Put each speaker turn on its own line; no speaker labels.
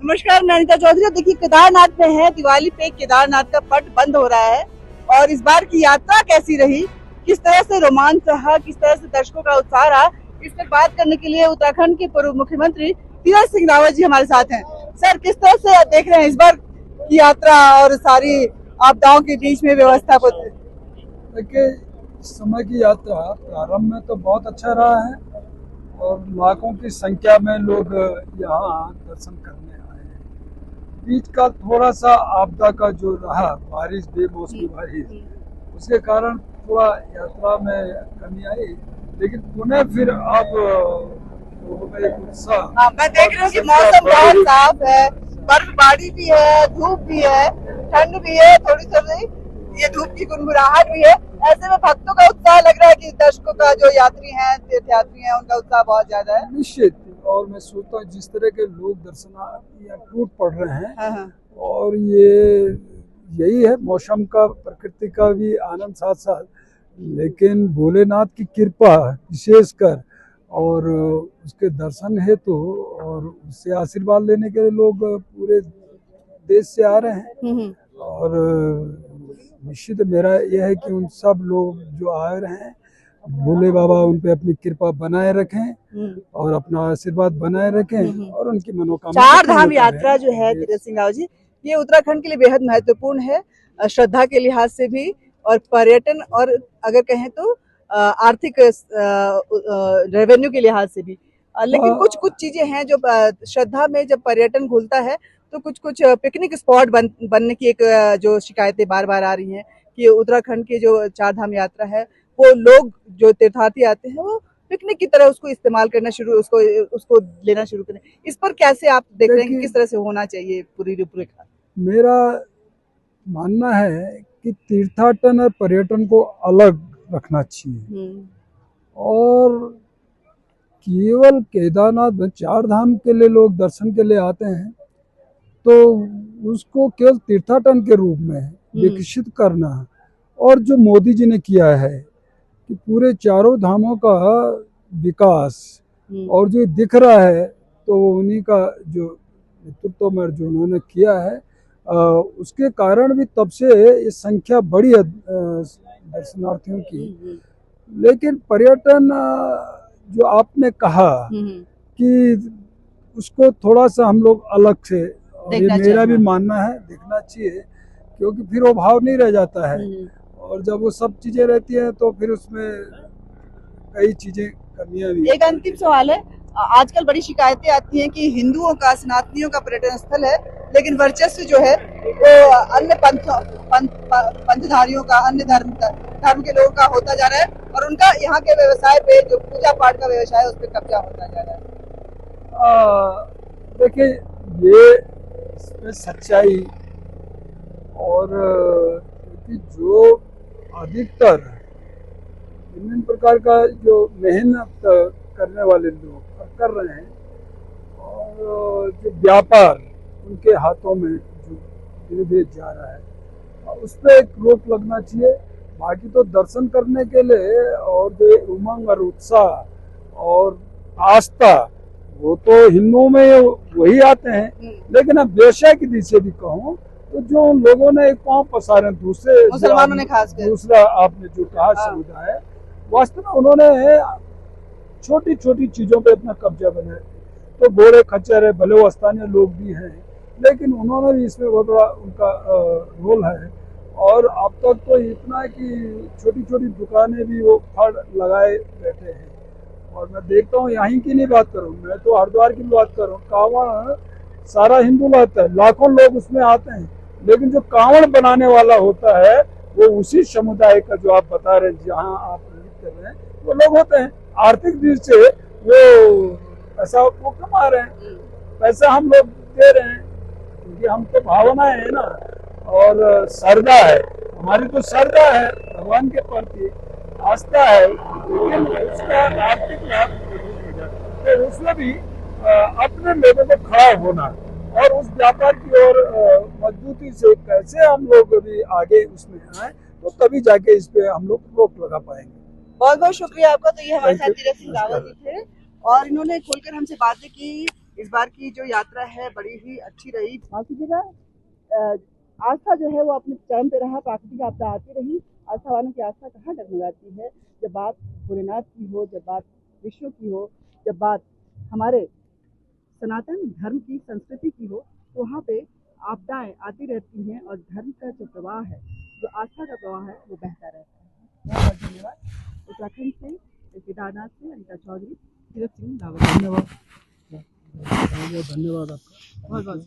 नमस्कार, मैं अनिता चौधरी। देखिए, केदारनाथ में है, दिवाली पे केदारनाथ का पट बंद हो रहा है और इस बार की यात्रा कैसी रही, किस तरह से रोमांच रहा, किस तरह से दर्शकों का उत्साह रहा, इस पर बात करने के लिए उत्तराखंड के पूर्व मुख्यमंत्री तीरथ सिंह रावत जी हमारे साथ हैं। सर, किस तरह से देख रहे हैं इस बार की यात्रा और सारी आपदाओं के बीच में व्यवस्था को?
देखिए, इस समय की यात्रा प्रारंभ में तो बहुत अच्छा रहा है और लाखों की संख्या में लोग यहाँ दर्शन करने आए हैं। बीच का थोड़ा सा आपदा का जो रहा, बारिश, बेमौसमी बारिश, उसके कारण थोड़ा यात्रा में कमी आई, लेकिन पुनः फिर अब लोगों में एक उत्साह।
मैं देख रही हूँ कि मौसम बहुत साफ है, बर्फबारी भी है, धूप भी है, ठंड भी है, थोड़ी थोड़ी ये धूप की गुनगुनाहट भी है। ऐसे में भक्तों का उत्साह लग रहा है कि दर्शकों का, जो यात्री हैं, तीर्थयात्री हैं, उनका उत्साह बहुत ज्यादा है।
निश्चित। और मैं सोचता हूँ जिस तरह के लोग दर्शनार्थी यहाँ टूट पड़ रहे हैं,
हाँ।
और यही है मौसम का, प्रकृति का भी आनंद साथ साथ, लेकिन भोलेनाथ की कृपा विशेषकर, और उसके दर्शन हेतु और उससे आशीर्वाद लेने के लिए लोग पूरे देश से आ रहे हैं। और निश्चित मेरा यह है कि उन सब लोग जो आ रहे हैं, भोले बाबा उन पे अपनी कृपा बनाए रखें और अपना आशीर्वाद बनाए रखें और उनकी मनोकामना।
चार धाम यात्रा जो है तीरथ सिंह रावत जी, ये उत्तराखंड के लिए बेहद महत्वपूर्ण है, श्रद्धा के लिहाज से भी और पर्यटन, और अगर कहें तो आर्थिक रेवेन्यू के लिहाज से भी। लेकिन कुछ चीजें हैं जो श्रद्धा में जब पर्यटन घुलता है तो कुछ पिकनिक स्पॉट बनने की एक जो शिकायतें बार बार आ रही हैं कि उत्तराखंड की जो चार धाम यात्रा है, वो लोग जो तीर्थयात्री आते हैं वो पिकनिक की तरह उसको इस्तेमाल करना उसको लेना शुरू करें। इस पर कैसे आप देख रहे हैं कि किस तरह से होना चाहिए पूरी रूपरेखा?
मेरा मानना है कि तीर्थाटन और पर्यटन को अलग रखना चाहिए, और केवल केदारनाथ में चार धाम के लिए लोग दर्शन के लिए आते हैं तो उसको केवल तीर्थाटन के रूप में विकसित करना, और जो मोदी जी ने किया है कि पूरे चारों धामों का विकास और जो दिख रहा है, तो उन्हीं का जो नेतृत्व में जो उन्होंने किया है, उसके कारण भी तब से ये संख्या बढ़ी है दर्शनार्थियों की। लेकिन पर्यटन जो आपने कहा कि उसको थोड़ा सा हम लोग अलग से, और ये मेरा भी मानना है, देखना चाहिए, क्योंकि फिर वो भाव नहीं रह जाता है, और जब वो सब चीजें रहती हैं तो फिर उसमें कई चीजें कमियां भी।
एक अंतिम सवाल है, आजकल बड़ी शिकायतें आती हैं कि हिंदुओं का, सनातनियों का पर्यटन स्थल है, लेकिन वर्चस्व जो है वो अन्य पंथधारियों का, अन्य धर्म के लोगों का होता जा रहा है, और उनका यहाँ के व्यवसाय पे, जो पूजा पाठ का व्यवसाय है, उस पर कब्जा होता जा रहा है।
देखिए, ये इसमें सच्चाई, और जो अधिकतर विभिन्न प्रकार का जो मेहनत करने वाले लोग कर रहे हैं, और जो व्यापार उनके हाथों में जो धीरे धीरे जा रहा है, उस पर एक रोक लगना चाहिए। बाकी तो दर्शन करने के लिए और जो उमंग और उत्साह और आस्था, वो तो हिंदुओं में वही आते हैं, लेकिन अब व्यवसाय की दृष्टि से भी कहूँ तो जो उन लोगों ने एक पांव पसारे, दूसरे
मुसलमानों ने खास कर,
दूसरा आपने जो कहा समुदाय, वास्तव में उन्होंने छोटी छोटी चीजों पे अपना कब्जा बनाया। तो बोरे खच्चर है, भले वो स्थानीय लोग भी हैं, लेकिन उन्होंने भी इसमें बहुत बड़ा उनका रोल है। और अब तक तो इतना है कि छोटी छोटी दुकानें भी वो फड़ लगाए बैठे हैं। और मैं देखता हूँ, यहीं की नहीं बात करूँ, मैं तो हरिद्वार की बात कर रहा हूँ। कांवड़ सारा हिंदू लाता है, लाखों लोग उसमें आते हैं, लेकिन जो कांवड़ बनाने वाला होता है वो उसी समुदाय का, जो आप बता रहे हैं, जहाँ आप कर रहे हैं, वो लोग होते हैं। आर्थिक दृष्टि से वो पैसा वो कमा रहे हैं, पैसा हम लोग दे रहे हैं, क्योंकि हम तो भावनाएं है ना, और श्रद्धा है हमारी, तो श्रद्धा है भगवान के प्रति, आस्था है, लेकिन उसका आर्थिक लाभ तो उसमें भी अपने लोगों को खड़ा होना, और उस व्यापार की ओर मजबूती से कैसे हम लोग भी आगे उसमें आए, तो तभी जाके इस पे हम लोग रोक लगा पाएंगे।
बहुत बहुत शुक्रिया आपका। तो ये हमारे साथ तीरथ सिंह रावत जी थे, और इन्होंने खुलकर हमसे बातें की इस बार की जो यात्रा है बड़ी ही अच्छी रही। बाकी जगह आस्था जो है वो अपने चरम पे रहा, प्राकृतिक आपदा आती रही, आस्था वालों की आस्था कहाँ डगमगाती है। जब बात भोलेनाथ की हो, जब बात विश्व की हो, जब बात हमारे सनातन धर्म की संस्कृति की हो, तो वहाँ पे आपदाएं आती रहती हैं और धर्म का जो प्रवाह है, जो आस्था का प्रवाह है, वो बहता रहता है। धन्यवाद। उत्तराखंड से, केदारनाथ से अनिता चौधरी, तीरथ सिंह रावत।
धन्यवाद, बहुत धन्यवाद आपका।
बहुत बहुत